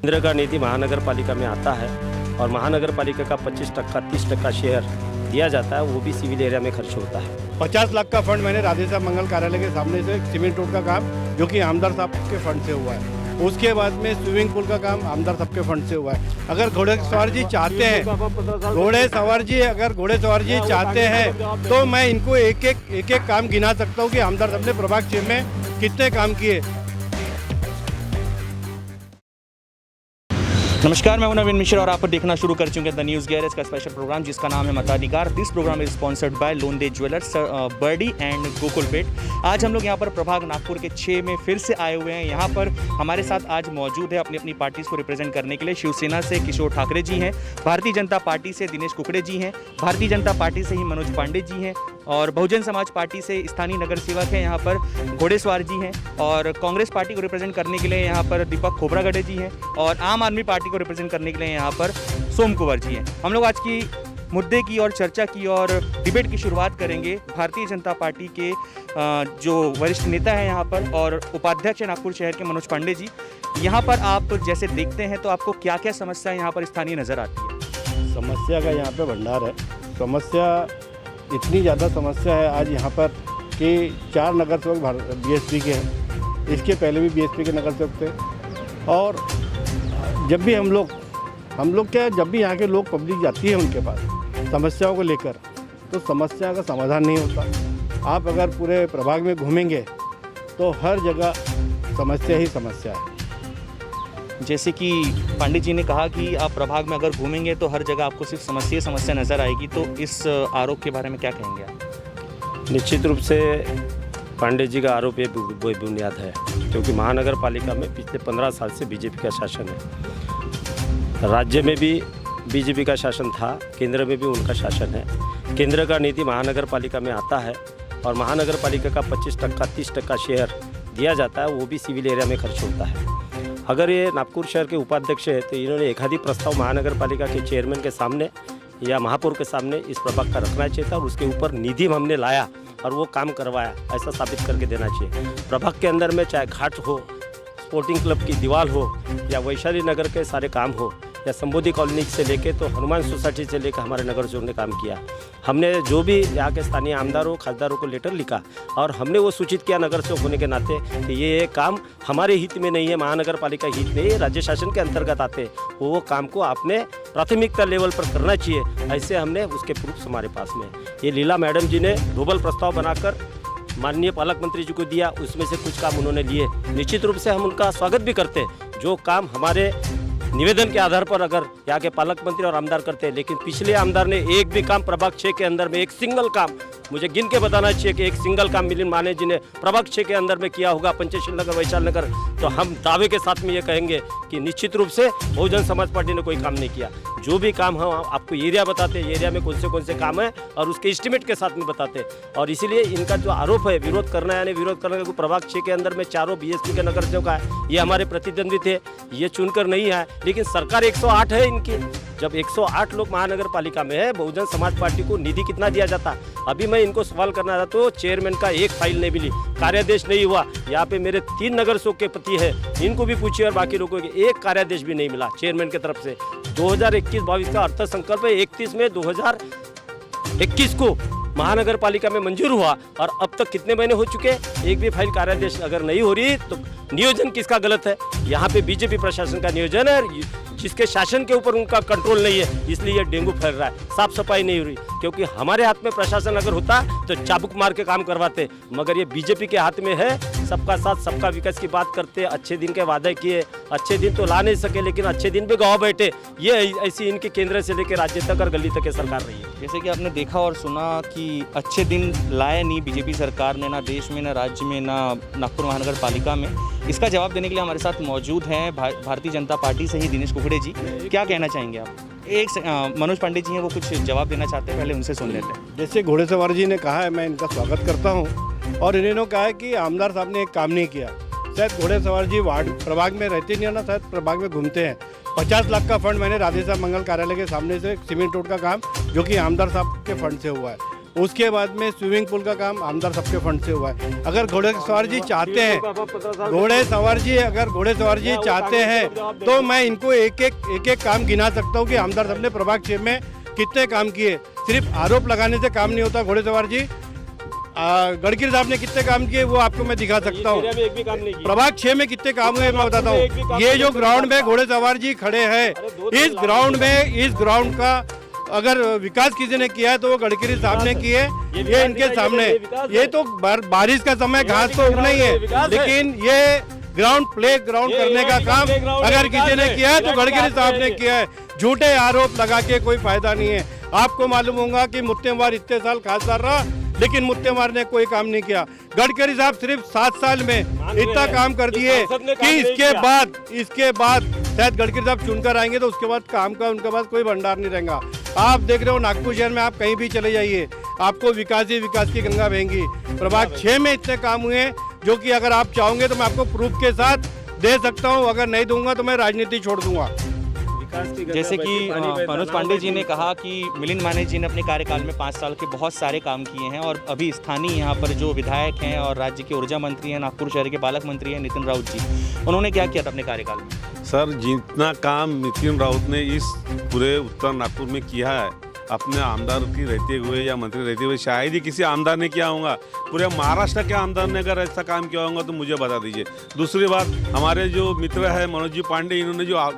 केंद्र का निधि महानगर पालिका में आता है और महानगर पालिका का 25% 30% शेयर दिया जाता है, वो भी सिविल एरिया में खर्च होता है। 50 लाख का फंड मैंने राधेश्याम मंगल कार्यालय के सामने से सीमेंट रोड का काम जो कि आमदार साहब के फंड से हुआ है। उसके बाद में स्विमिंग पूल का काम आमदार साहब के फंड से हुआ है। अगर घोड़े सवार जी चाहते हैं अगर घोड़े सवार जी चाहते हैं तो मैं इनको एक एक काम गिना सकता हूँ कि आमदार साहब ने प्रभाग 6 में कितने काम किए। नमस्कार, मैं हूं नवीन मिश्रा और आप देखना शुरू कर चुके हैं द न्यूज़ गैरेज का स्पेशल प्रोग्राम जिसका नाम है मताधिकार। This programme is sponsored by Londhe jewellers, Bardi and Gokulpet. आज हम लोग यहां पर प्रभाग नागपुर के 6 में फिर से आए हुए हैं। यहां पर हमारे साथ आज मौजूद है अपनी अपनी पार्टीज़ को रिप्रेजेंट करने के लिए। शिवसेना से किशोर ठाकरे जी हैं, भारतीय जनता पार्टी से दिनेश कुकड़े जी हैं, भारतीय जनता पार्टी से ही मनोज पांडे जी हैं और बहुजन समाज पार्टी से स्थानीय नगर सेवक हैं यहाँ पर घोड़ेसवार जी हैं, और कांग्रेस पार्टी को रिप्रेजेंट करने के लिए यहाँ पर दीपक खोबरागढ़े जी हैं, और आम आदमी पार्टी को रिप्रेजेंट करने के लिए यहाँ पर सोम कुंवर जी हैं। हम लोग आज की मुद्दे की और चर्चा की और डिबेट की शुरुआत करेंगे भारतीय जनता पार्टी के जो वरिष्ठ नेता हैं यहाँ पर और उपाध्यक्ष हैं नागपुर शहर के मनोज पांडे जी। यहाँ पर आप जैसे देखते हैं तो आपको क्या क्या समस्या यहाँ पर स्थानीय नज़र आती है? समस्या का यहाँ पे भंडार है। समस्या इतनी ज़्यादा समस्या है आज यहाँ पर कि 4 नगर सेवक बीएसपी के हैं। इसके पहले भी बीएसपी के नगर सेवक थे। और जब भी हम लोग जब भी यहाँ के लोग पब्लिक जाती है उनके पास समस्याओं को लेकर, तो समस्या का समाधान नहीं होता। आप अगर पूरे प्रभाग में घूमेंगे तो हर जगह समस्या ही समस्या है। जैसे कि पांडे जी ने कहा कि आप प्रभाग में अगर घूमेंगे तो हर जगह आपको सिर्फ समस्या नज़र आएगी, तो इस आरोप के बारे में क्या कहेंगे आप? निश्चित रूप से पांडे जी का आरोप ये बेबुनियाद है, क्योंकि महानगर पालिका में पिछले 15 साल से बीजेपी का शासन है। राज्य में भी बीजेपी का शासन था, केंद्र में भी उनका शासन है। केंद्र का निधि महानगर पालिका में आता है और महानगर पालिका का 25% 30% शेयर दिया जाता है, वो भी सिविल एरिया में खर्च होता है। अगर ये नागपुर शहर के उपाध्यक्ष है तो इन्होंने एकाधिक प्रस्ताव महानगर पालिका के चेयरमैन के सामने या महापौर के सामने इस प्रभाग का रखना चाहिए था और उसके ऊपर निधि हमने लाया और वो काम करवाया, ऐसा साबित करके देना चाहिए। प्रभाग के अंदर में चाहे घाट हो, स्पोर्टिंग क्लब की दीवार हो या वैशाली नगर के सारे काम हो या संबोधि कॉलोनी से लेके तो हनुमान सोसाइटी से लेकर हमारे नगर सेवक ने काम किया। हमने जो भी यहाँ के स्थानीय आमदारों खासदारों को लेटर लिखा और हमने वो सूचित किया नगर सेवक होने के नाते कि ये काम हमारे हित में नहीं है, महानगर पालिका हित में है, राज्य शासन के अंतर्गत आते, वो काम को आपने प्राथमिकता लेवल पर करना चाहिए। ऐसे हमने उसके प्रूफ हमारे पास में। ये लीला मैडम जी ने डबल प्रस्ताव बनाकर माननीय पालक मंत्री जी को दिया, उसमें से कुछ काम उन्होंने लिए। निश्चित रूप से हम उनका स्वागत भी करते हैं, जो काम हमारे निवेदन के आधार पर अगर यहाँ के पालक मंत्री और आमदार करते हैं। लेकिन पिछले आमदार ने एक भी काम प्रभाग 6 के अंदर में, एक सिंगल काम मुझे गिन के बताना चाहिए कि एक सिंगल काम मिलिंद माने जी ने प्रभाग 6 के अंदर में किया होगा, पंचशील नगर वैशाल नगर, तो हम दावे के साथ में ये कहेंगे कि निश्चित रूप से बहुजन समाज पार्टी ने कोई काम नहीं किया। जो भी काम हम आपको एरिया बताते हैं, एरिया में कौन से काम है और उसके एस्टिमेट के साथ में बताते हैं। और इसीलिए इनका जो आरोप है विरोध करना यानी विरोध करने का, प्रभाग 6 के अंदर में 4 बीएसपी के नगर सेवक है, ये हमारे प्रतिद्वंदी थे, ये चुनकर नहीं आए। लेकिन सरकार 108 है इनकी, जब 108 लोग महानगर पालिका में है, बहुजन समाज पार्टी को निधि कितना दिया जाता? अभी मैं इनको सवाल करना था तो चेयरमैन का एक फाइल नहीं मिली, कार्यादेश नहीं हुआ। यहाँ पे मेरे 3 नगर सेवक के पति है, इनको भी पूछिए और बाकी लोगों के एक कार्यादेश भी नहीं मिला चेयरमैन की तरफ से। 2021-22 का अर्थ संकल्प 31 में 2021 को महानगर पालिका में मंजूर हुआ और अब तक कितने महीने हो चुके हैं, एक भी फाइल कार्यादेश अगर नहीं हो रही तो नियोजन किसका गलत है? यहाँ पे बीजेपी प्रशासन का नियोजन है, जिसके शासन के ऊपर उनका कंट्रोल नहीं है, इसलिए डेंगू फैल रहा है, साफ सफाई नहीं हो रही। क्योंकि हमारे हाथ में प्रशासन अगर होता तो चाबुक मार के काम करवाते, मगर ये बीजेपी के हाथ में है। सबका साथ सबका विकास की बात करते, अच्छे दिन के वादे किए, अच्छे दिन तो ला नहीं सके लेकिन अच्छे दिन भी गवा बैठे। ये ऐसी इनकी केंद्र से लेकर राज्य तक और गली तक की सरकार रही है। जैसे कि आपने देखा और सुना कि अच्छे दिन लाए नहीं बीजेपी सरकार ने, ना देश में, ना राज्य में, ना नागपुर महानगर पालिका में। इसका जवाब देने के लिए हमारे साथ मौजूद हैं भारतीय जनता पार्टी से ही दिनेश कुकड़े जी। क्या कहना चाहेंगे आप? मनोज पांडे जी हैं, वो कुछ जवाब देना चाहते हैं, पहले उनसे सुन लेते हैं। जैसे घोड़े सवार जी ने कहा है, मैं इनका स्वागत करता हूँ। और इन्होंने कहा है कि आमदार साहब ने एक काम नहीं किया। शायद घोड़े सवार जी वार्ड प्रभाग में रहते नहीं है ना, शायद प्रभाग में घूमते हैं। 50 लाख का फंड मैंने राधेश्याम मंगल कार्यालय के सामने से सीमेंट रोड का काम जो कि आमदार साहब के फंड से हुआ है, उसके बाद में स्विमिंग पूल का काम आमदार सबके फंड से हुआ है। अगर घोड़े सवार जी चाहते हैं, घोड़े सवार जी चाहते हैं तो मैं इनको एक एक काम गिना सकता हूँ कि आमदार साहब ने प्रभाग 6 में कितने काम किए। सिर्फ आरोप लगाने से काम नहीं होता। घोड़े सवार जी गडकरी साहब ने कितने काम किए वो आपको मैं दिखा सकता हूँ। प्रभाग 6 में कितने काम हुए मैं बताता हूँ। ये जो ग्राउंड में घोड़े सवार जी खड़े हैं, इस ग्राउंड का अगर विकास किसी ने किया है तो वो गडकरी साहब ने किए। ये इनके सामने, ये तो बारिश का समय घास तो उगना ही है, लेकिन ये प्ले ग्राउंड करने का काम अगर किसी ने किया है तो गडकरी साहब ने किया है। झूठे आरोप लगा के कोई फायदा नहीं है। आपको मालूम होगा कि मुत्तेमवार इतने साल खासदार रहा, लेकिन मुत्तेमवार ने कोई काम नहीं किया। गडकरी साहब सिर्फ 7 साल में इतना काम कर दिए कि इसके बाद शायद गडकरी साहब चुनकर आएंगे तो उसके बाद काम का उनके पास कोई भंडार नहीं रहेगा। आप देख रहे हो नागपुर शहर में, आप कहीं भी चले जाइए, आपको विकास ही विकास की गंगा बहेंगी। प्रभाग 6 में इतने काम हुए जो कि अगर आप चाहोगे तो मैं आपको प्रूफ के साथ दे सकता हूँ। अगर नहीं दूंगा तो मैं राजनीति छोड़ दूंगा। जैसे कि मनोज पांडे जी ने कहा कि मिलिंद माने जी ने अपने कार्यकाल में 5 साल के बहुत सारे काम किए हैं, और अभी स्थानीय यहाँ पर जो विधायक हैं और राज्य के ऊर्जा मंत्री हैं, नागपुर शहर के पालक मंत्री हैं नितिन राउत जी, उन्होंने क्या किया था अपने कार्यकाल में? सर, जितना काम नितिन राउत ने इस पूरे उत्तर नागपुर में किया है अपने आमदार की रहते हुए या मंत्री रहते हुए, शायद ही किसी आमदार ने किया होगा। पूरे महाराष्ट्र के आमदार ने अगर ऐसा काम किया होगा तो मुझे बता दीजिए। दूसरी बात, हमारे जो मित्र है मनोज जी पांडे, इन्होंने जो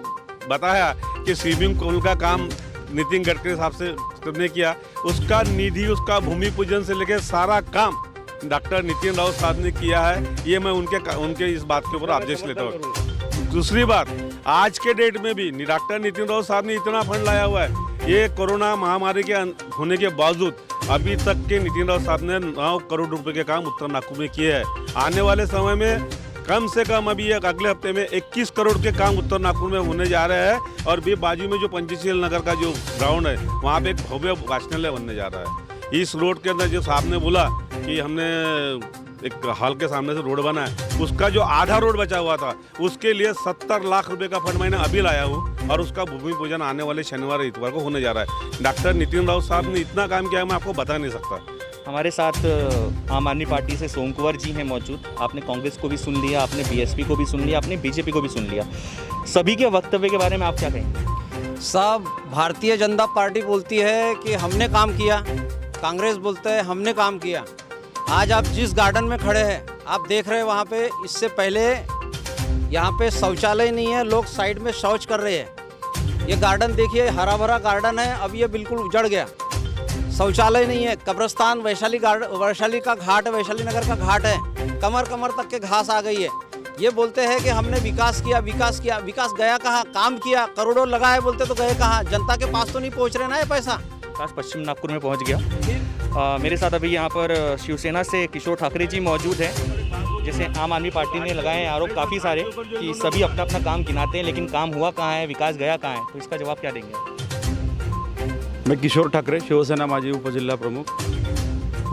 बताया कि स्विमिंग पूल का काम नितिन गडकरी साहब से करने किया, उसका निधि, उसका भूमि पूजन से लेकर सारा काम डॉक्टर नितिन राउत साहब ने किया है। ये मैं उनके इस बात के ऊपर ऑब्जेक्शन लेता हूँ। दूसरी बात, आज के डेट में भी डॉक्टर नितिन राउत साहब ने इतना फंड लाया हुआ है, ये कोरोना महामारी के होने के बावजूद अभी तक के नितिन राउत साहब ने 9 करोड़ रुपए के काम उत्तर नागपुर में किए हैं। आने वाले समय में कम से कम अभी अगले हफ्ते में 21 करोड़ के काम उत्तर नागपुर में होने जा रहे हैं। और भी बाजू में जो पंचशील नगर का जो ग्राउंड है, वहाँ पे एक भव्य वाचनालय बनने जा रहा है। इस रोड के अंदर जो साहब ने बोला कि हमने एक हॉल के सामने से रोड बना है, उसका जो आधा रोड बचा हुआ था उसके लिए 70 लाख रुपए का फंड मैंने अभी लाया हूँ, और उसका भूमि पूजन आने वाले शनिवार इतवार को होने जा रहा है। डॉक्टर नितिन राउत साहब ने इतना काम किया है, मैं आपको बता नहीं सकता। हमारे साथ आम आदमी पार्टी से सोम कुंवर जी हैं मौजूद। आपने कांग्रेस को भी सुन लिया, आपने बीएसपी को भी सुन लिया, आपने बीजेपी को भी सुन लिया। सभी के वक्तव्य के बारे में आप क्या कहेंगे? साहब, भारतीय जनता पार्टी बोलती है कि हमने काम किया, कांग्रेस बोलता है हमने काम किया। आज आप जिस गार्डन में खड़े हैं, आप देख रहे हैं वहाँ पे, इससे पहले यहाँ पे शौचालय नहीं है, लोग साइड में शौच कर रहे हैं। ये गार्डन देखिए, हरा भरा गार्डन है, अब ये बिल्कुल उजड़ गया। शौचालय नहीं है, कब्रिस्तान, वैशाली का घाट, वैशाली नगर का घाट है, कमर तक के घास आ गई है। ये बोलते हैं कि हमने विकास किया। विकास गया कहाँ? काम किया, करोड़ों लगाए बोलते तो गए कहाँ? जनता के पास तो नहीं पहुँच रहे ना ये पैसा। विकास पश्चिम नागपुर में पहुँच गया। मेरे साथ अभी यहाँ पर शिवसेना से किशोर ठाकरे जी मौजूद हैं। जैसे आम आदमी पार्टी ने लगाए हैं आरोप काफ़ी सारे कि सभी अपना अपना काम गिनाते हैं, लेकिन काम हुआ कहाँ है, विकास गया कहाँ है, तो इसका जवाब क्या देंगे? मैं किशोर ठाकरे, शिवसेना माजी उपजिला प्रमुख।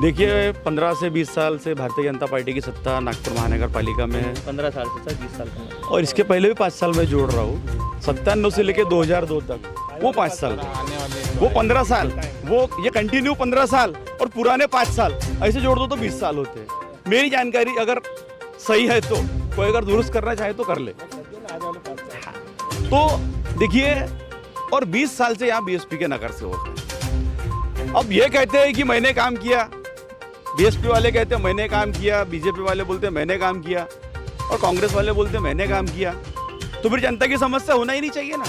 देखिए, 15 से 20 साल से भारतीय जनता पार्टी की सत्ता नागपुर महानगर पालिका में है। 15 साल से सर, 20 साल का, और इसके पहले भी 5 साल में जोड़ रहा हूँ। 97 से लेकर 2002 तक वो 5 साल, वो 15 साल, वो ये कंटिन्यू 15 साल, और पुराने 5 साल ऐसे जोड़ दो तो 20 साल होते हैं। मेरी जानकारी अगर सही है तो कोई अगर दुरुस्त करना चाहे तो कर ले। तो देखिए, और 20 साल से यहाँ बीएसपी के नगर से होगा। अब ये कहते हैं कि मैंने काम किया, बीएसपी वाले कहते हैं मैंने काम किया, बीजेपी वाले बोलते हैं मैंने काम किया, और कांग्रेस वाले बोलते हैं मैंने काम किया। तो फिर जनता की समस्या होना ही नहीं चाहिए ना।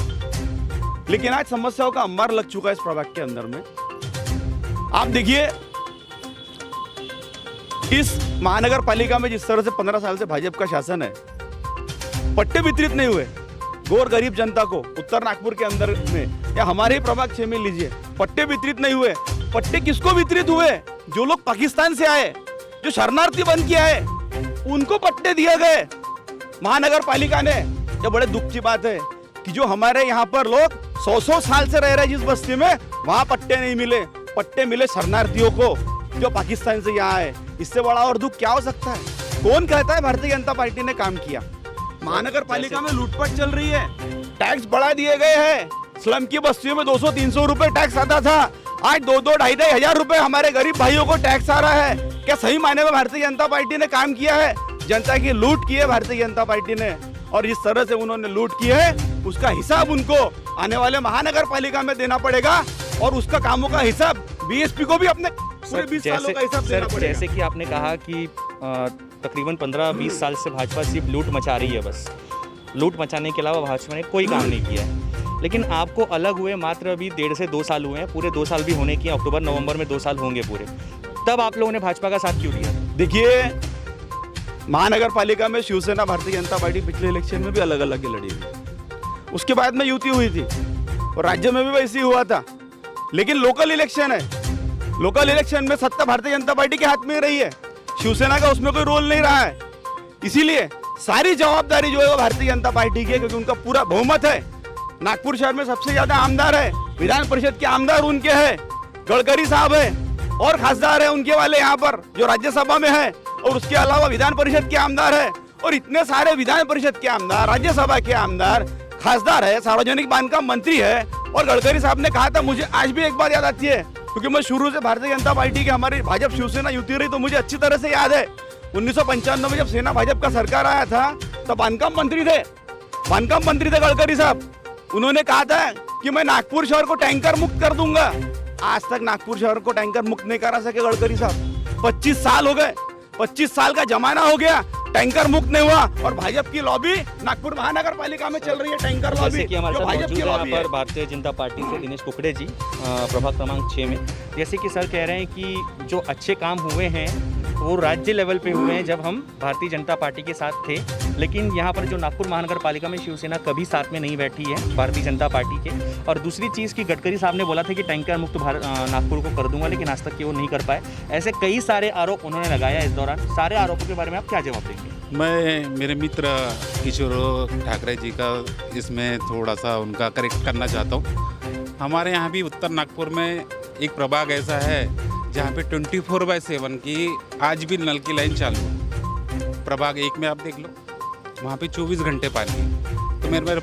लेकिन आज समस्याओं का अंबार लग चुका है इस प्रभाग के अंदर में। आप देखिए, इस महानगर पालिका में जिस तरह से 15 साल से भाजपा का शासन है, पट्टे वितरित नहीं हुए गौर गरीब जनता को उत्तर नागपुर के अंदर में, या हमारे ही प्रभाग 6 में लीजिए, पट्टे वितरित नहीं हुए। पट्टे किसको वितरित हुए? जो लोग पाकिस्तान से आए, जो शरणार्थी बन के आए, उनको पट्टे दिए गए महानगर पालिका ने। ये बड़े दुख की बात है कि जो हमारे यहाँ पर लोग 100 साल से रह रहे जिस बस्ती में, वहां पट्टे नहीं मिले। पट्टे मिले शरणार्थियों को जो पाकिस्तान से यहाँ आए। इससे बड़ा और दुख क्या हो सकता है? कौन कहता है भारतीय जनता पार्टी ने काम किया? महानगर पालिका में लूटपाट चल रही है, टैक्स बढ़ा दिए गए हैं। स्लम की बस्तियों में 200-300 रुपए टैक्स आता था, आज 2-2, 2,500 हजार रुपए हमारे गरीब भाइयों को टैक्स आ रहा है। क्या सही मायने में भारतीय जनता पार्टी ने काम किया है? जनता की लूट की है भारतीय जनता पार्टी ने, और इस तरह से उन्होंने लूट की है, उसका हिसाब उनको आने वाले महानगर पालिका में देना पड़ेगा, और उसका कामों का हिसाब बीएसपी को भी अपने पूरे 20 सालों का हिसाब देना पड़ेगा। जैसे कि आपने कहा कि तकरीबन 15-20 साल से भाजपा सिर्फ लूट मचा रही है, बस लूट मचाने के अलावा भाजपा ने कोई काम नहीं किया है। लेकिन आपको अलग हुए मात्र अभी 1.5 से 2 साल हुए हैं, पूरे 2 साल भी होने की, अक्टूबर नवंबर में 2 साल होंगे पूरे, तब आप लोगों ने भाजपा का साथ क्यों दिया? देखिए, महानगर पालिका में शिवसेना भारतीय जनता पार्टी पिछले इलेक्शन में भी अलग अलग की लड़ी हुई, उसके बाद में युति हुई थी, और राज्य में भी वैसे ही हुआ था। लेकिन लोकल इलेक्शन है, लोकल इलेक्शन में सत्ता भारतीय जनता पार्टी के हाथ में रही है, शिवसेना का उसमें कोई रोल नहीं रहा है। इसीलिए सारी जवाबदारी जो है वो भारतीय जनता पार्टी की है, क्योंकि उनका पूरा बहुमत है। नागपुर शहर में सबसे ज्यादा आमदार है, विधान परिषद के आमदार उनके हैं, गडकरी साहब है, और खासदार है उनके वाले यहाँ पर जो राज्यसभा में है, और उसके अलावा विधान परिषद के आमदार है, और इतने सारे विधान परिषद के आमदार, राज्यसभा के आमदार, खासदार है, सार्वजनिक बांधकाम मंत्री है। और गडकरी साहब ने कहा था, मुझे आज भी एक बात याद आती है, क्योंकि मैं शुरू से भारतीय जनता पार्टी की, हमारी भाजपा शिवसेना युति रही, तो मुझे अच्छी तरह से याद है 1995 में जब सेना भाजपा का सरकार आया था, तब बांधकाम मंत्री थे गडकरी साहब। उन्होंने कहा था कि मैं नागपुर शहर को टैंकर मुक्त कर दूंगा। आज तक नागपुर शहर को टैंकर मुक्त नहीं करा सके गडकरी साहब। 25 साल हो गए, 25 साल का जमाना हो गया, टैंकर मुक्त नहीं हुआ, और भाजपा की लॉबी नागपुर महानगर पालिका में चल रही है, टैंकर लॉबी। जैसे कि हमारे साथ मौजूद है यहाँ पर भारतीय जनता पार्टी से दिनेश कुकड़े जी, प्रभाग क्रमांक 6 में। जैसे कि सर कह रहे हैं कि जो अच्छे काम हुए हैं वो राज्य लेवल पे हुए हैं जब हम भारतीय जनता पार्टी के साथ थे, लेकिन यहाँ पर जो नागपुर महानगर पालिका में शिवसेना कभी साथ में नहीं बैठी है भारतीय जनता पार्टी के। और दूसरी चीज़ कि गडकरी साहब ने बोला था कि टैंकर मुक्त नागपुर को कर दूंगा, लेकिन आज तक कि वो नहीं कर पाए। ऐसे कई सारे आरोप उन्होंने लगाया इस दौरान। सारे आरोपों के बारे में आप क्या जवाब देंगे? मैं मेरे मित्र किशोर ठाकरे जी का इसमें थोड़ा सा उनका करेक्ट करना चाहता हूँ। हमारे यहाँ भी उत्तर नागपुर में एक प्रभाग ऐसा है जहाँ पे 24/7 की आज भी नल की लाइन चालू है। प्रभाग 1 में आप देख लो, वहाँ पे 24 घंटे पानी है। तो मेरे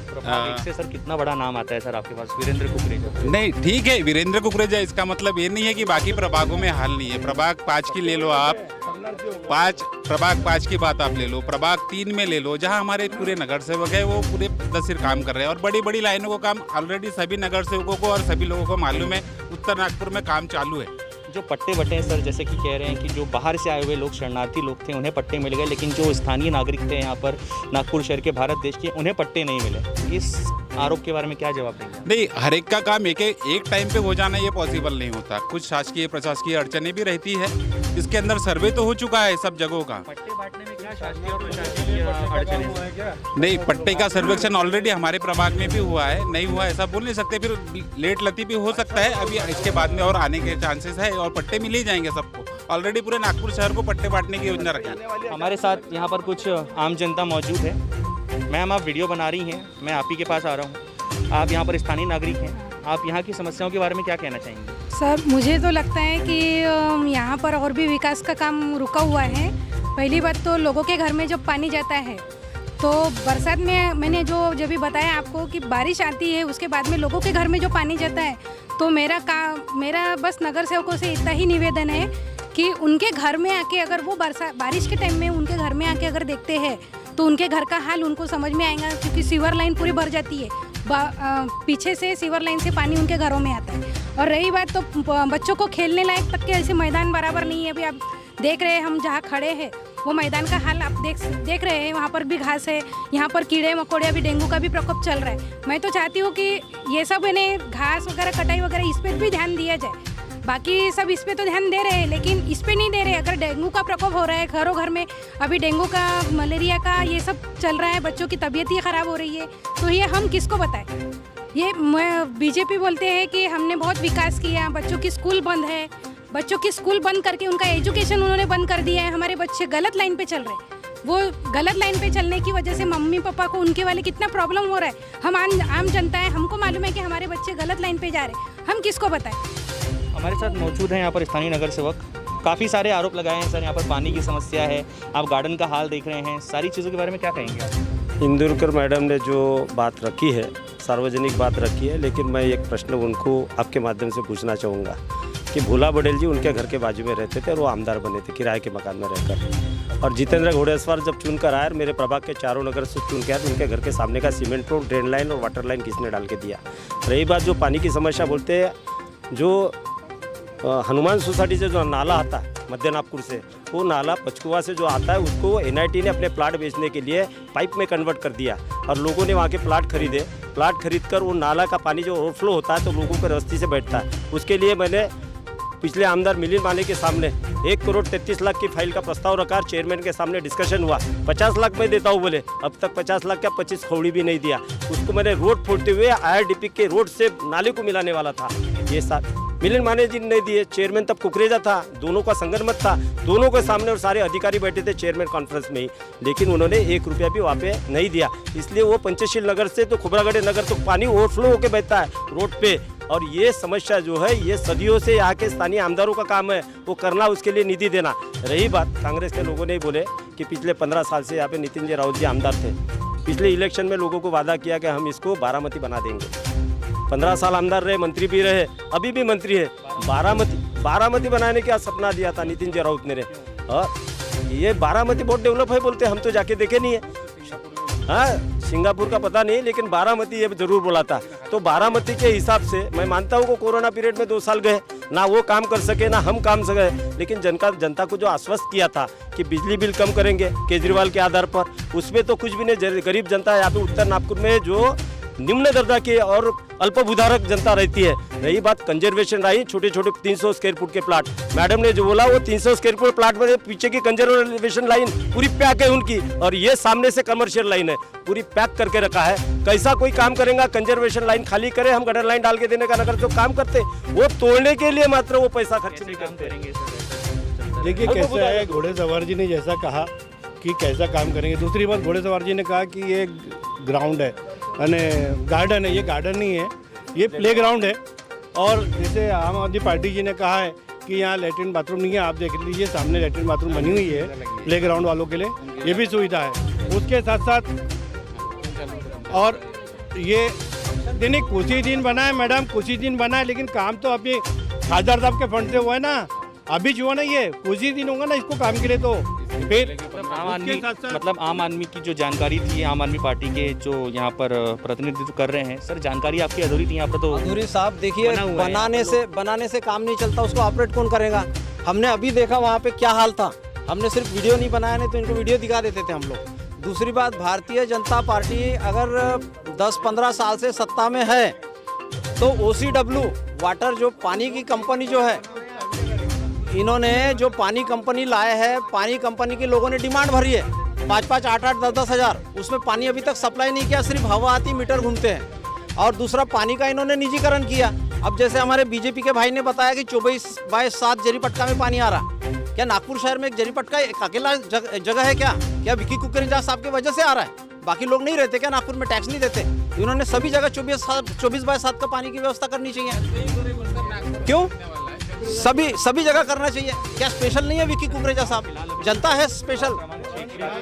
से सर कितना बड़ा नाम आता है सर आपके पास, वीरेंद्र कुकरेजा? नहीं, ठीक है, वीरेंद्र कुकरेजा, इसका मतलब ये नहीं है कि बाकी प्रभागों में हाल नहीं है। प्रभाग 5 की ले लो आप, प्रभाग 5 की बात आप ले लो, प्रभाग 3 में ले लो, जहां हमारे पूरे नगर सेवक है वो पूरे दसिर काम कर रहे हैं, और बड़ी बड़ी लाइनों को काम ऑलरेडी सभी नगर सेवकों को और सभी लोगों को मालूम है, उत्तर नागपुर में काम चालू है। जो पट्टे बटे हैं सर, जैसे कि कह रहे हैं कि जो बाहर से आए हुए लोग, शरणार्थी लोग थे, उन्हें पट्टे मिल गए, लेकिन जो स्थानीय नागरिक थे यहाँ पर नागपुर शहर के, भारत देश के, उन्हें पट्टे नहीं मिले। इस आरोप के बारे में क्या जवाब देंगे? नहीं, हर एक का काम एक टाइम पे हो जाना ये पॉसिबल नहीं होता। कुछ शासकीय प्रशासकीय अड़चनें भी रहती है। इसके अंदर सर्वे तो हो चुका है सब जगहों का। पट्टे बांटने में क्या शासकीय और प्रशासकीय अड़चनें? नहीं, पट्टे का सर्वेक्षण ऑलरेडी हमारे प्रभाग में भी हुआ है, नहीं हुआ ऐसा बोल नहीं सकते, फिर लेट लती भी हो सकता है। अभी इसके बाद में और आने के चांसेस है, और पट्टे मिल ही जाएंगे सबको। ऑलरेडी पूरे नागपुर शहर को पट्टे बांटने की योजना रखी है। हमारे साथ यहाँ पर कुछ आम जनता मौजूद है। मैम, आप वीडियो बना रही हैं, मैं आप ही के पास आ रहा हूँ। आप यहाँ पर स्थानीय नागरिक हैं, आप यहाँ की समस्याओं के बारे में क्या कहना चाहेंगे? सर, मुझे तो लगता है कि यहाँ पर और भी विकास का काम रुका हुआ है। पहली बात तो लोगों के घर में जब पानी जाता है, तो बरसात में मैंने जब भी बताया आपको कि बारिश आती है, उसके बाद में लोगों के घर में जो पानी जाता है, तो मेरा बस नगर सेवकों से इतना ही निवेदन है कि उनके घर में आके, अगर वो बारिश के टाइम में उनके घर में आके अगर देखते हैं, तो उनके घर का हाल उनको समझ में आएगा, क्योंकि सीवर लाइन पूरी भर जाती है। पीछे से सीवर लाइन से पानी उनके घरों में आता है। और रही बात तो बच्चों को खेलने लायक तक के ऐसे मैदान बराबर नहीं है। अभी आप देख रहे हैं, हम जहाँ खड़े हैं वो मैदान का हाल आप देख रहे हैं, वहाँ पर भी घास है, यहाँ पर कीड़े मकोड़े, अभी डेंगू का भी प्रकोप चल रहा है। मैं तो चाहती हूँ कि ये सब इन्हें घास वगैरह, कटाई वगैरह, इस पर भी ध्यान दिया जाए। बाकी सब इस पे तो ध्यान दे रहे हैं, लेकिन इस पे नहीं दे रहे। अगर डेंगू का प्रकोप हो रहा है घरों घर में, अभी डेंगू का, मलेरिया का ये सब चल रहा है, बच्चों की तबीयत ही ख़राब हो रही है, तो ये हम किसको बताएं? ये बीजेपी बोलते हैं कि हमने बहुत विकास किया, बच्चों की स्कूल बंद है, बच्चों की स्कूल बंद करके उनका एजुकेशन उन्होंने बंद कर दिया है। हमारे बच्चे गलत लाइन पे चल रहे हैं। वो गलत लाइन पे चलने की वजह से मम्मी पापा को, उनके वाले कितना प्रॉब्लम हो रहा है। हम आम जनता है, हमको मालूम है कि हमारे बच्चे गलत लाइन पे जा रहे हैं, हम किसको बताएं? हमारे साथ मौजूद हैं यहाँ पर स्थानीय नगर सेवक। काफ़ी सारे आरोप लगाए हैं सर, यहाँ पर पानी की समस्या है, आप गार्डन का हाल देख रहे हैं, सारी चीज़ों के बारे में क्या कहेंगे आप? इंदुरकर मैडम ने जो बात रखी है सार्वजनिक बात रखी है, लेकिन मैं एक प्रश्न उनको आपके माध्यम से पूछना चाहूँगा कि भोला पटेल जी उनके घर के बाजू में रहते थे और वो आमदार बने थे किराए के मकान में रहकर, और जितेंद्र घोड़ेसवार जब चुन कर आए, मेरे प्रभाग के चारों नगर से चुन के आए, तो उनके घर के सामने का सीमेंट रोड, ड्रेन लाइन और वाटर लाइन किसने डाल के दिया। रही बात जो पानी की समस्या बोलते हैं, जो हनुमान सोसाइटी से जो नाला आता है मध्य नागपुर से, वो नाला पचकुआ से जो आता है उसको एनआईटी ने अपने प्लाट बेचने के लिए पाइप में कन्वर्ट कर दिया और लोगों ने वहाँ के प्लाट खरीदे। प्लाट खरीद कर वो नाला का पानी जो ओवरफ्लो होता है तो लोगों को रस्ती से बैठता है। उसके लिए मैंने पिछले आमदार मिलिंद माने के सामने 1,33,00,000 की फाइल का प्रस्ताव रखा, चेयरमैन के सामने डिस्कशन हुआ। 50 लाख मैं देता हूँ बोले, अब तक 50 लाख क्या 25 कौड़ी भी नहीं दिया। उसको मैंने रोड फोड़ते हुए IRDP के रोड से नाले को मिलाने वाला था। ये साथ मिलिंद माने जी ने नहीं दिए। चेयरमैन तब कुकरेजा था, दोनों का संगनमत था, दोनों के सामने और सारे अधिकारी बैठे थे चेयरमैन कॉन्फ्रेंस में ही, लेकिन उन्होंने 1 रुपया भी वहाँ पे नहीं दिया। इसलिए वो पंचशील नगर से तो खुबरागढ़ नगर तो पानी ओवरफ्लो होकर बहता है रोड पे, और ये समस्या जो है ये सदियों से यहाँ के स्थानीय आमदारों का काम है, वो करना, उसके लिए निधि देना। रही बात कांग्रेस के लोगों ने ही बोले कि पिछले 15 साल से यहाँ पे नितिन जी राउत जी आमदार थे। पिछले इलेक्शन में लोगों को वादा किया कि हम इसको बारामती बना देंगे। 15 साल आमदार रहे, मंत्री भी रहे, अभी भी मंत्री है। बारामती बनाने का सपना दिया था नितिन जी राउत ने। और ये बारामती बहुत डेवलप है बोलते, हम तो जाके देखे नहीं है। हाँ, सिंगापुर का पता नहीं, लेकिन बारामती ये जरूर बोला था। तो बारामती के हिसाब से मैं मानता हूँ कि कोरोना पीरियड में 2 साल गए, ना वो काम कर सके ना हम काम सके, लेकिन जनता को जो आश्वस्त किया था कि बिजली बिल कम करेंगे केजरीवाल के आधार पर, उसमें तो कुछ भी नहीं। गरीब जनता यहाँ पे उत्तर नागपुर में जो निम्न दर्जा की और अल्पभूधारक जनता रहती है। रही बात कंजर्वेशन रही, छोटे छोटे 300 स्क्वायर फुट के प्लाट, मैडम ने जो बोला वो 300 स्क्वायर फुट प्लाट में पीछे की कंजर्वेशन लाइन पूरी पैक है उनकी, और ये सामने से कमर्शियल लाइन है, पूरी पैक करके रखा है। कैसा कोई काम करेगा, कंजर्वेशन लाइन खाली करे, हम गटर लाइन डाल के देने का नगर जो काम करते, वो तोड़ने के लिए मात्र वो पैसा खर्च नहीं करते। देखिए कैसा है, घोड़ेसवार जी ने जैसा कहा कि कैसा काम करेंगे। दूसरी बात, घोड़ेसवार जी ने कहा कि ये ग्राउंड है, यानी गार्डन है, ये गार्डन नहीं है, ये प्ले ग्राउंड है। और जैसे आम आदमी पार्टी जी ने कहा है कि यहाँ लैट्रिन बाथरूम नहीं है, आप देख लीजिए सामने लैट्रिन बाथरूम बनी हुई है प्ले ग्राउंड वालों के लिए, ये भी सुविधा है। उसके साथ साथ और ये दिन कुछ ही दिन बना है मैडम, कुछ ही दिन बना है, लेकिन काम तो अभी खासदार साहब के फंड से हुआ है ना, अभी हुआ ना, ये कुछ ही दिन होगा ना इसको काम के लिए। तो फिर आम आदमी मतलब आम आदमी की जो जानकारी थी, आम आदमी पार्टी के जो यहाँ पर प्रतिनिधित्व कर रहे हैं, सर जानकारी आपकी अधूरी थी यहाँ पर। तो अधूरी साहब देखिए, बनाने से काम नहीं चलता, उसको ऑपरेट कौन करेगा। हमने अभी देखा वहाँ पे क्या हाल था, हमने सिर्फ वीडियो नहीं बनाया, नहीं तो इनको वीडियो दिखा देते थे हम लोग। दूसरी बात, भारतीय जनता पार्टी अगर 10-15 साल से सत्ता में है तो OCW वाटर जो पानी की कंपनी जो है, इन्होंने जो पानी कंपनी लाए है, पानी कंपनी के लोगों ने डिमांड भरी है 5-5, 8-8, 10-10 हज़ार, उसमें पानी अभी तक सप्लाई नहीं किया, सिर्फ हवा आती, मीटर घूमते हैं। और दूसरा, पानी का इन्होंने निजीकरण किया। अब जैसे हमारे बीजेपी के भाई ने बताया कि 24/7 जरीपटका में पानी आ रहा। क्या नागपुर शहर में एक जरीपटका एक अकेला जगह है क्या विक्की कुकरेजा साहब की वजह से आ रहा है? बाकी लोग नहीं रहते क्या नागपुर में, टैक्स नहीं देते? इन्होंने सभी जगह 24/7 का पानी की व्यवस्था करनी चाहिए। क्यों? सभी जगह करना चाहिए। क्या स्पेशल नहीं है विक्की कुकरेजा साहब? जनता है स्पेशल।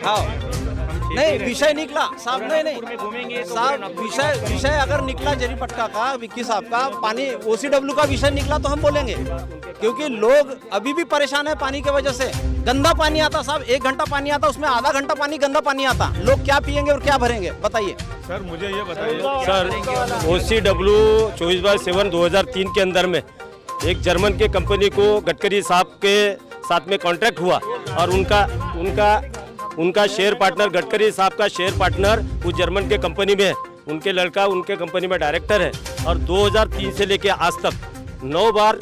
हाँ, नहीं विषय निकला साहब, नहीं साहब, विषय अगर निकला जरीपटका का, विक्की साहब का, पानी OCW का विषय निकला तो हम बोलेंगे, क्योंकि लोग अभी भी परेशान है पानी की वजह से। गंदा पानी आता साहब, 1 घंटा पानी आता, उसमें आधा घंटा पानी गंदा पानी आता। लोग क्या पियेंगे और क्या भरेंगे, बताइए सर। मुझे ये बताइए सर, OCW 24/7 2003 के अंदर में एक जर्मन के कंपनी को गडकरी साहब के साथ में कॉन्ट्रैक्ट हुआ, और उनका शेयर पार्टनर, गडकरी साहब का शेयर पार्टनर उस जर्मन के कंपनी में है, उनके लड़का उनके कंपनी में डायरेक्टर है। और 2003 से लेके आज तक 9 बार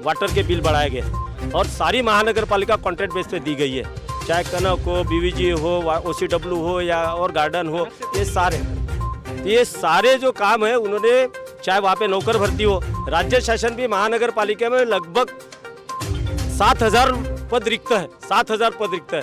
वाटर के बिल बढ़ाए गए, और सारी महानगर पालिका कॉन्ट्रैक्ट बेस पे दी गई है, चाहे कनक हो, BVG हो, OCW हो या और गार्डन हो। ये सारे जो काम है उन्होंने, चाहे वहाँ पे नौकर भर्ती हो, राज्य शासन भी महानगर पालिका में लगभग 7,000 पद रिक्त है, 7,000 पद रिक्त है।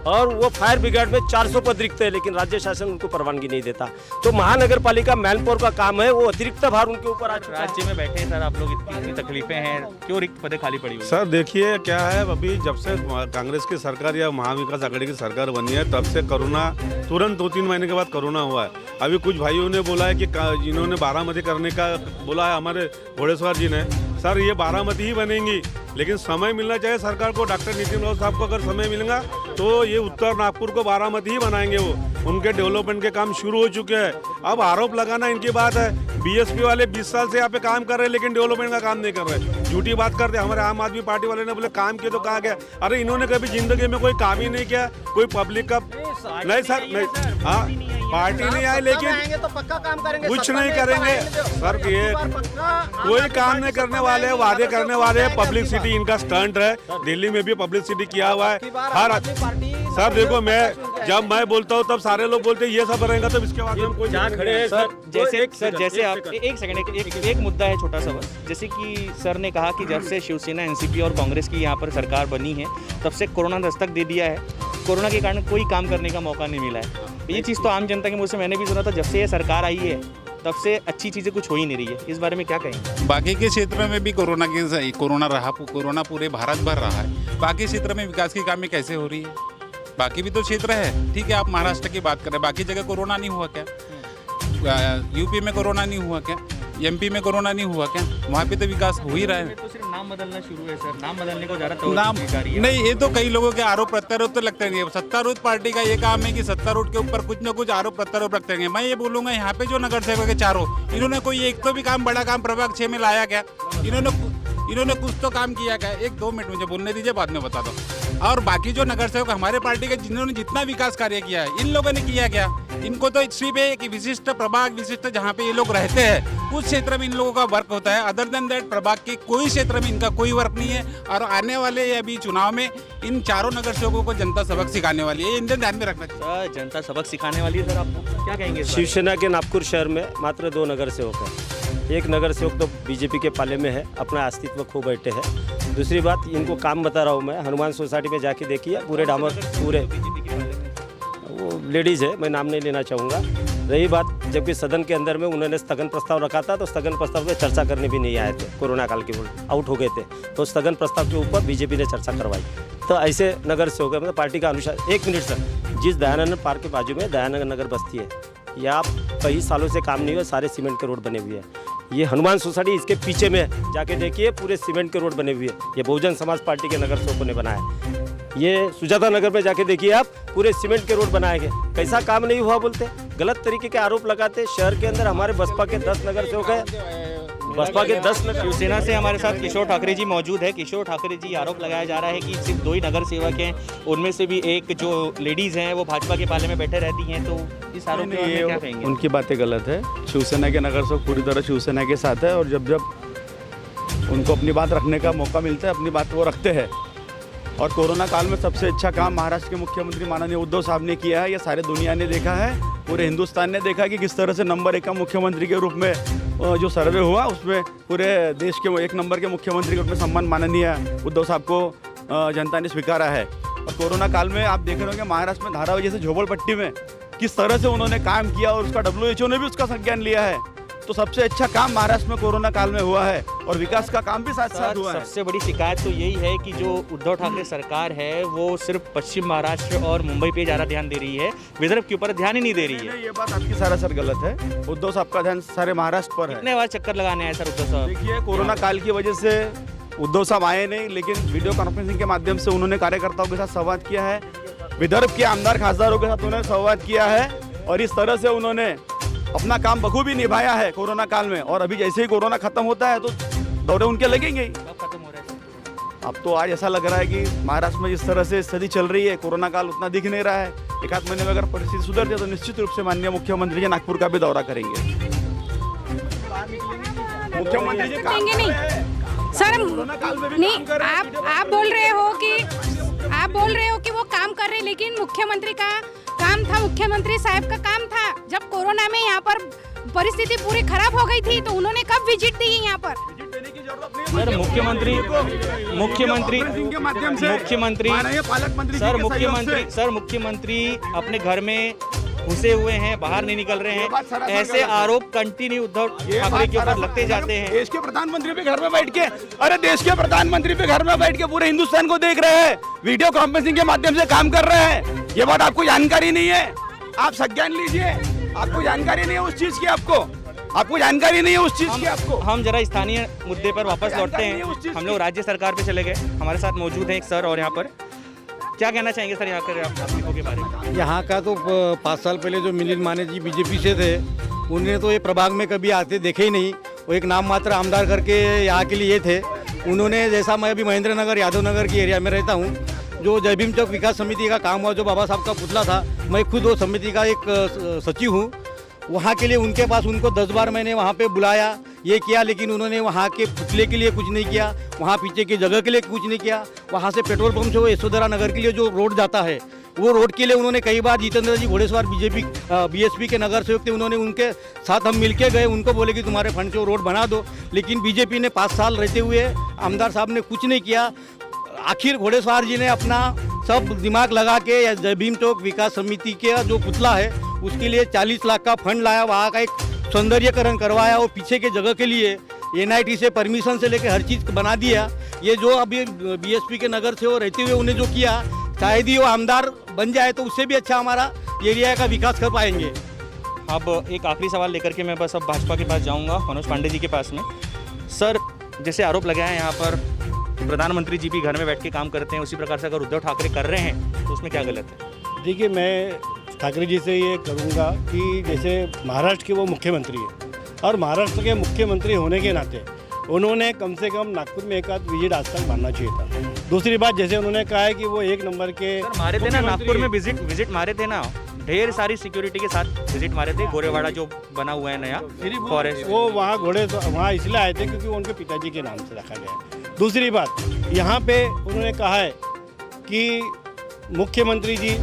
और वो फायर ब्रिगेड में 400 पद रिक्त है, लेकिन राज्य शासन उनको परवानगी नहीं देता। तो महानगर पालिका मैन पावर का काम है, वो अतिरिक्त भार उनके ऊपर आ चुका है। राज्य में बैठे सर आप लोग, इतनी तकलीफें हैं, क्यों रिक्त पदें खाली पड़ी हुई? सर देखिए क्या है, अभी जब से कांग्रेस की सरकार या महाविकास आघाड़ी की सरकार बनी है तब से कोरोना तुरंत 2-3 महीने के बाद कोरोना हुआ है। अभी कुछ भाइयों ने बोला है कि जिन्होंने बारामती करने का बोला है हमारे घोड़ेश्वर जी ने, सर ये बारामती ही बनेंगी, लेकिन समय मिलना चाहिए सरकार को। डॉक्टर नितिन राउत साहब को अगर समय मिलेगा तो ये उत्तर नागपुर को बारामती ही बनाएंगे। वो उनके डेवलपमेंट के काम शुरू हो चुके हैं। अब आरोप लगाना इनकी बात है, बीएसपी वाले 20 साल से यहाँ पे काम कर रहे हैं लेकिन डेवलपमेंट का काम नहीं कर रहे, झूठी बात करते। हमारे आम आदमी पार्टी वाले ने बोले काम किया तो कहा गया, अरे इन्होंने कभी जिंदगी में कोई काम ही नहीं किया, कोई पब्लिक का नहीं सर, नहीं हाँ पार्टी नहीं आई लेकिन तो पक्का काम करेंगे, कुछ नहीं करेंगे सर। ये कोई काम नहीं करने वाले, वादे करने वाले। पब्लिसिटी इनका स्टंट है, दिल्ली में भी पब्लिसिटी किया हुआ है हर। सर देखो जब मैं बोलता हूँ तब सारे लोग बोलते हैं ये सब रहेगा, तब इसके बाद हम कोई जहाँ खड़े हैं सर सर, जैसे आप एक सेकंड, एक मुद्दा है छोटा सा बस। जैसे कि सर ने कहा कि जब से शिवसेना, एनसीपी और कांग्रेस की यहाँ पर सरकार बनी है तब से कोरोना दस्तक दे दिया है, कोरोना के कारण कोई काम करने का मौका नहीं मिला है। ये चीज़ तो आम जनता के मुँह से मैंने भी सुना था, जब से ये सरकार आई है तब से अच्छी चीज़ें कुछ हो ही नहीं रही है। इस बारे में क्या कहेंगे? बाकी के क्षेत्र में भी कोरोना पूरे भारत भर रहा है। बाकी क्षेत्र में विकास की कामें कैसे हो रही है? बाकी भी तो क्षेत्र है, ठीक है आप महाराष्ट्र की बात करें, बाकी जगह कोरोना नहीं हुआ क्या? यूपी में कोरोना नहीं हुआ क्या? एमपी में कोरोना नहीं हुआ क्या? वहाँ पे तो विकास हो ही रहा है। तो सिर्फ नाम बदलना शुरू है सर, नाम बदलने को ज़्यादा नाम नहीं, ये तो कई लोगों के आरोप प्रत्यारोप तो लगते हैं। सत्तारूढ़ पार्टी का ये काम है कि सत्तारूढ़ के ऊपर कुछ न कुछ आरोप प्रत्यारोप रखते हैं। मैं ये बोलूंगा यहाँ पे जो नगर सेवक के चारों, इन्होंने कोई एक तो भी काम, बड़ा काम प्रभाग 6 में लाया क्या? इन्होंने कुछ तो काम किया क्या? 1-2 मिनट मुझे बोलने दीजिए, बाद में बता दो। और बाकी जो नगर सेवक हमारे पार्टी के, जिन्होंने जितना विकास कार्य किया है, इन लोगों ने किया क्या? इनको तो सिर्फ एक विशिष्ट प्रभाग, विशिष्ट जहाँ पे ये लोग रहते हैं उस क्षेत्र में इन लोगों का वर्क होता है। अदर देन दैट प्रभाग के कोई क्षेत्र में इनका कोई वर्क नहीं है। और आने वाले अभी चुनाव में इन चारों नगर सेवकों को जनता सबक सिखाने वाली है, ये ध्यान में रखना चाहिए। सर जनता सबक सिखाने वाली है सर, आपको क्या कहेंगे? शिवसेना के नागपुर शहर में मात्र 2 नगर सेवक हैं। एक नगर सेवक तो बीजेपी के पाले में है, अपना अस्तित्व खो बैठे हैं। दूसरी बात, इनको काम बता रहा हूँ मैं, हनुमान सोसाइटी में जाके देखिए, पूरे डामर पूरे वो लेडीज़ है, मैं नाम नहीं लेना चाहूँगा। रही बात, जबकि सदन के अंदर में उन्होंने स्थगन प्रस्ताव रखा था तो स्थगन प्रस्ताव पे चर्चा करने भी नहीं आए थे, कोरोना काल के आउट हो गए थे, तो स्थगन प्रस्ताव के ऊपर बीजेपी ने चर्चा करवाई। तो ऐसे नगर सेवक मतलब पार्टी का अनुशासन। 1 मिनट सर, जिस दयानंद पार्क के बाजू में दयानंद नगर बस्ती है, यहाँ कई सालों से काम नहीं हुआ, सारे सीमेंट के रोड बने हुए हैं। ये हनुमान सोसाइटी इसके पीछे में है, जाके देखिए पूरे सीमेंट के रोड बने हुए हैं। ये बहुजन समाज पार्टी के नगर सेवकों ने बनाया। ये सुजाता नगर में जाके देखिए आप, पूरे सीमेंट के रोड बनाए गए। कैसा काम नहीं हुआ बोलते, गलत तरीके के आरोप लगाते। शहर के अंदर हमारे बसपा के 10 नगर सेवक है, बसपा के 10 नगर। शिवसेना से हमारे साथ किशोर ठाकरे जी मौजूद है। किशोर ठाकरे जी, आरोप लगाया जा रहा है कि सिर्फ 2 ही नगर सेवक हैं, उनमें से भी एक जो लेडीज़ हैं वो भाजपा के पाले में बैठे रहती हैं, तो इस आरोप में क्या कहेंगे? उनकी बातें गलत है। शिवसेना के नगर सेवक पूरी तरह शिवसेना के साथ है, और जब उनको अपनी बात रखने का मौका मिलता है अपनी बात वो रखते हैं। और कोरोना काल में सबसे अच्छा काम महाराष्ट्र के मुख्यमंत्री माननीय उद्धव साहब ने किया है, ये सारे दुनिया ने देखा है, पूरे हिंदुस्तान ने देखा है कि किस तरह से नंबर 1 का मुख्यमंत्री के रूप में जो सर्वे हुआ उसमें पूरे देश के 1 नंबर के मुख्यमंत्री के रूप में सम्मान माननीय उद्धव साहब को जनता ने स्वीकारा है। और कोरोना काल में आप देख रहे होंगे महाराष्ट्र में धारावी जैसे झोपड़पट्टी में किस तरह से उन्होंने काम किया, और उसका WHO ने भी उसका संज्ञान लिया है। तो सबसे अच्छा काम महाराष्ट्र में कोरोना काल में हुआ है, और विकास का काम भी साथ साथ हुआ है। सबसे बड़ी शिकायत तो यही है कि जो उद्धव ठाकरे सरकार है वो सिर्फ पश्चिम महाराष्ट्र और मुंबई पे ज़्यादा ध्यान दे रही है, विदर्भ के ऊपर ध्यान ही नहीं दे रही है। ये बात आपकी सरासर गलत है। उद्धव साहब का ध्यान सारे महाराष्ट्र पर है। कितने बार चक्कर लगाने आए सर उद्धव साहब? देखिए, कोरोना काल की वजह से उद्धव साहब आए नहीं, लेकिन वीडियो कॉन्फ्रेंसिंग के माध्यम से उन्होंने कार्यकर्ताओं के साथ संवाद किया है, विदर्भ के आमदार खासदारों के साथ उन्होंने संवाद किया है, और इस तरह से उन्होंने अपना काम बखूबी निभाया है कोरोना काल में। और अभी जैसे ही कोरोना खत्म होता है तो दौरे उनके लगेंगे ही। कब खत्म हो रहा है? अब तो आज ऐसा लग रहा है कि महाराष्ट्र में जिस तरह से स्थिति चल रही है, कोरोना काल उतना दिख नहीं रहा है। 1-8 महीने में अगर परिस्थिति सुधरती है तो निश्चित रूप से माननीय मुख्यमंत्री जी नागपुर का भी दौरा करेंगे। मुख्यमंत्री जी नहीं सर, नहीं, आप बोल रहे हो कि वो काम कर रहे हैं, लेकिन मुख्यमंत्री का काम था, मुख्यमंत्री साहब का काम था। जब कोरोना में यहाँ पर परिस्थिति पूरी खराब हो गई थी तो उन्होंने कब विजिट दी यहाँ पर? विजिट देने की सर मुख्यमंत्री के माध्यम से माननीय पालक मंत्री जी के सहयोग से सर मुख्यमंत्री अपने घर में घुसे हुए हैं, बाहर नहीं निकल रहे बात हैं, सरासर ऐसे गलत है। आरोप कंटिन्यू उद्धव ठाकरे के ऊपर लगते जाते हैं। देश के प्रधानमंत्री भी घर में बैठ के, अरे देश के प्रधानमंत्री भी घर में बैठ के पूरे हिंदुस्तान को देख रहे हैं, वीडियो कॉन्फ्रेंसिंग के माध्यम से काम कर रहे हैं। ये बात आपको जानकारी नहीं है, आप संज्ञान लीजिए। आपको जानकारी नहीं है उस चीज की, आपको जानकारी नहीं है उस चीज की आपको। हम जरा स्थानीय मुद्दे पर वापस लौटते हैं। हम लोग राज्य सरकार पे चले गए। हमारे साथ मौजूद हैं एक सर, और यहाँ पर क्या कहना चाहेंगे सर यहाँ कर आप के बारे में? यहाँ का तो 5 साल पहले जो मिलिंद माने जी बीजेपी से थे, उन्होंने तो ये प्रभाग में कभी आते देखे ही नहीं। वो एक नाम मात्र आमदार करके यहाँ के लिए थे। उन्होंने, जैसा मैं अभी महेंद्र नगर यादव नगर की एरिया में रहता हूँ, जो जय भीम चौक विकास समिति का काम हुआ, जो बाबा साहब का पुतला था, मैं खुद वो समिति का एक सचिव हूँ। वहाँ के लिए उनके पास उनको 10 बार मैंने वहाँ पे बुलाया, ये किया, लेकिन उन्होंने वहाँ के पुतले के लिए कुछ नहीं किया, वहाँ पीछे की जगह के लिए कुछ नहीं किया। वहाँ से पेट्रोल पंप से वो यशोधरा नगर के लिए जो रोड जाता है, वो रोड के लिए उन्होंने कई बार, जितेंद्र जी घोड़ेसवार बीएसपी के नगर सेवक थे, उन्होंने उनके साथ हम मिलके गए, उनको बोले कि तुम्हारे फंड से वो रोड बना दो, लेकिन बीजेपी ने 5 साल रहते हुए आमदार साहब ने कुछ नहीं किया। आखिर घोड़ेसवार जी ने अपना सब दिमाग लगा के जय भीम चौक विकास समिति के जो पुतला है उसके लिए 40 लाख का फंड लाया, वहाँ का एक सौंदर्यकरण करवाया, और पीछे के जगह के लिए एनआईटी से परमिशन से लेकर हर चीज़ बना दिया। ये जो अभी बीएसपी के नगर से वो रहते हुए उन्हें जो किया, शायद ही वो आमदार बन जाए तो उससे भी अच्छा हमारा एरिया का विकास कर पाएंगे। अब एक आखिरी सवाल लेकर के मैं बस अब भाजपा के पास जाऊंगा, मनोज पांडे जी के पास में। सर, जैसे आरोप लगाया है यहाँ पर प्रधानमंत्री जी भी घर में बैठ के काम करते हैं, उसी प्रकार से अगर उद्धव ठाकरे कर रहे हैं तो उसमें क्या गलत है? देखिए, मैं ठाकरे जी से ये करूँगा कि जैसे महाराष्ट्र के वो मुख्यमंत्री हैं, और महाराष्ट्र के मुख्यमंत्री होने के नाते उन्होंने कम से कम नागपुर में एक आध विजिट आज तक मानना चाहिए था। दूसरी बात, जैसे उन्होंने कहा है कि वो 1 नंबर के सर मारे थे ना, नागपुर में विजिट मारे थे ना, ढेर सारी सिक्योरिटी के साथ विजिट मारे थे। गोरेवाड़ा जो बना हुआ है नया फॉरेस्ट, वो वहाँ इसलिए आए थे क्योंकि वो उनके पिताजी के नाम से रखा गया है। दूसरी बात, यहाँ पे उन्होंने कहा है कि मुख्यमंत्री जी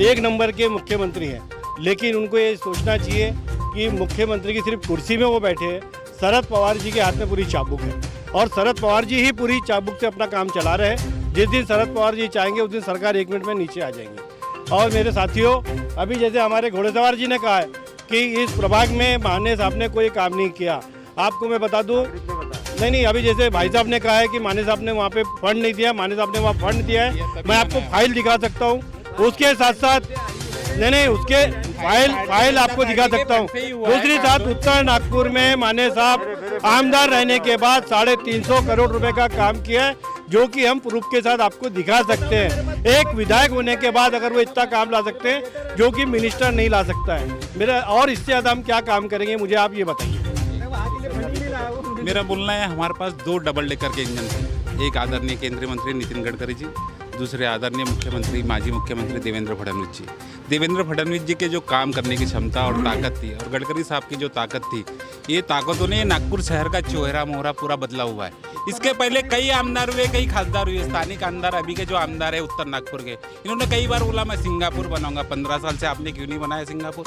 1 नंबर के मुख्यमंत्री हैं, लेकिन उनको ये सोचना चाहिए कि मुख्यमंत्री की सिर्फ कुर्सी में वो बैठे हैं, शरद पवार जी के हाथ में पूरी चाबुक है, और शरद पवार जी ही पूरी चाबुक से अपना काम चला रहे हैं। जिस दिन शरद पवार जी चाहेंगे उस दिन सरकार 1 मिनट में नीचे आ जाएंगी। और मेरे साथियों, अभी जैसे हमारे घोड़ेसवार जी ने कहा है कि इस प्रभाग में माने साहब ने कोई काम नहीं किया, आपको मैं बता दूं, नहीं, अभी जैसे भाई साहब ने कहा है कि माने साहब ने वहाँ पे फंड नहीं दिया, माने साहब ने वहाँ फंड दिया है, मैं आपको फाइल दिखा सकता हूँ। उसके साथ साथ नहीं, उसके फाइल आपको दिखा सकता हूँ। दूसरी बात, उत्तर नागपुर में माने साहब आमदार रहने के बाद 350 करोड़ रुपए का काम किया है, जो कि हम प्रूफ के साथ आपको दिखा सकते हैं। एक विधायक होने के बाद अगर वो इतना काम ला सकते हैं जो कि मिनिस्टर नहीं ला सकता है, मेरा, और इससे ज़्यादा हम क्या काम करेंगे, मुझे आप ये बताइए। मेरा बोलना है, हमारे पास 2 डबल डेकर के इंजन थे। एक आदरणीय केंद्रीय मंत्री नितिन गडकरी जी, दूसरे आदरणीय मुख्यमंत्री माजी मुख्यमंत्री देवेंद्र फडणवीस जी। देवेंद्र फडणवीस जी के जो काम करने की क्षमता और ताकत थी, और गडकरी साहब की जो ताकत थी, ये ताकतों ने नागपुर शहर का चेहरा मोहरा पूरा बदला हुआ है। इसके पहले कई आमदार हुए, कई खासदार हुए। स्थानिक आमदार अभी के जो आमदार है उत्तर नागपुर के, इन्होंने कई बार बोला मैं सिंगापुर बनाऊंगा। 15 साल से आपने क्यों नहीं बनाया सिंगापुर?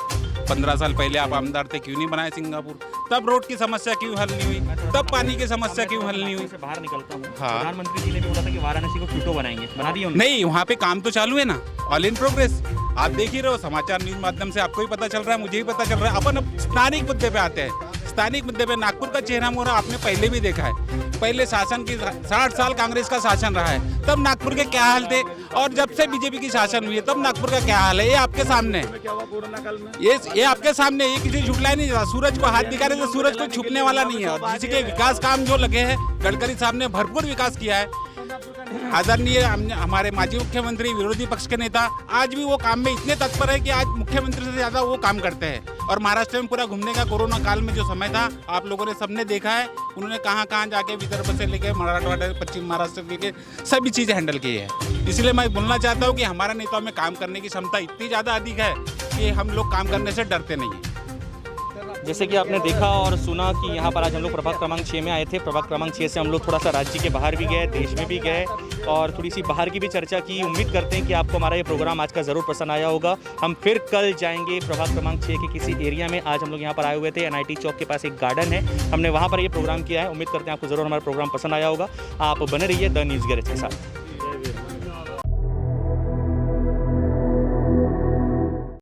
15 साल पहले आप आमदार थे, क्यों नहीं बनाया सिंगापुर? तब रोड की समस्या क्यों हल नहीं हुई? तब पानी की समस्या क्यों हल नहीं हुई? बाहर निकलता हूँ, हाँ। प्रधानमंत्री जी ने भी बोला था कि वाराणसी को फ्यूटो बनाएंगे, बना दिया नहीं, वहाँ पे काम तो चालू है ना, ऑल इन प्रोग्रेस। आप देख ही रहे हो, समाचार न्यूज माध्यम से आपको ही पता चल रहा है, मुझे भी पता चल रहा है। अपन अब स्थानिक मुद्दे पे आते हैं। स्थानिक मुद्दे पे नागपुर का चेहरा मोहरा आपने पहले भी देखा है। पहले शासन की 60 साल कांग्रेस का शासन रहा है, तब नागपुर के क्या हाल थे, और जब से बीजेपी की शासन हुई है तब नागपुर का क्या हाल है, ये आपके सामने है। ये आपके सामने, ये किसी झुटलाया नहीं जाता। सूरज को हाथ दिखा रहे तो सूरज को छुपने वाला नहीं है। और जिसके विकास काम जो लगे हैं, गडकरी साहब ने भरपूर विकास किया है। आदरणीय हमारे माजी मुख्यमंत्री, विरोधी पक्ष के नेता आज भी वो काम में इतने तत्पर है कि आज मुख्यमंत्री से ज़्यादा वो काम करते हैं। और महाराष्ट्र में पूरा घूमने का कोरोना काल में जो समय था, आप लोगों ने सबने देखा है, उन्होंने कहाँ कहाँ जाके विदर्भ से लेके मराठवाड़ा, पश्चिम महाराष्ट्र लेके सभी चीज़ें हैंडल की है। इसलिए मैं बोलना चाहता हूँ कि हमारे नेताओं में काम करने की क्षमता इतनी ज़्यादा अधिक है कि हम लोग काम करने से डरते नहीं हैं। जैसे कि आपने देखा और सुना कि यहाँ पर आज हम लोग प्रभाग क्रमांक 6 में आए थे। प्रभाग क्रमांक 6 से हम लोग थोड़ा सा राज्य के बाहर भी गए, देश में भी गए और थोड़ी सी बाहर की भी चर्चा की। उम्मीद करते हैं कि आपको हमारा ये प्रोग्राम आज का ज़रूर पसंद आया होगा। हम फिर कल जाएंगे प्रभाग क्रमांक 6 के किसी एरिया में। आज हम लोग यहाँ पर आए हुए थे, NIT चौक के पास एक गार्डन है, हमने वहाँ पर ये प्रोग्राम किया है। उम्मीद करते हैं आपको ज़रूर हमारा प्रोग्राम पसंद आया होगा। आप बने रहिए द न्यूज़ गैरेज के साथ।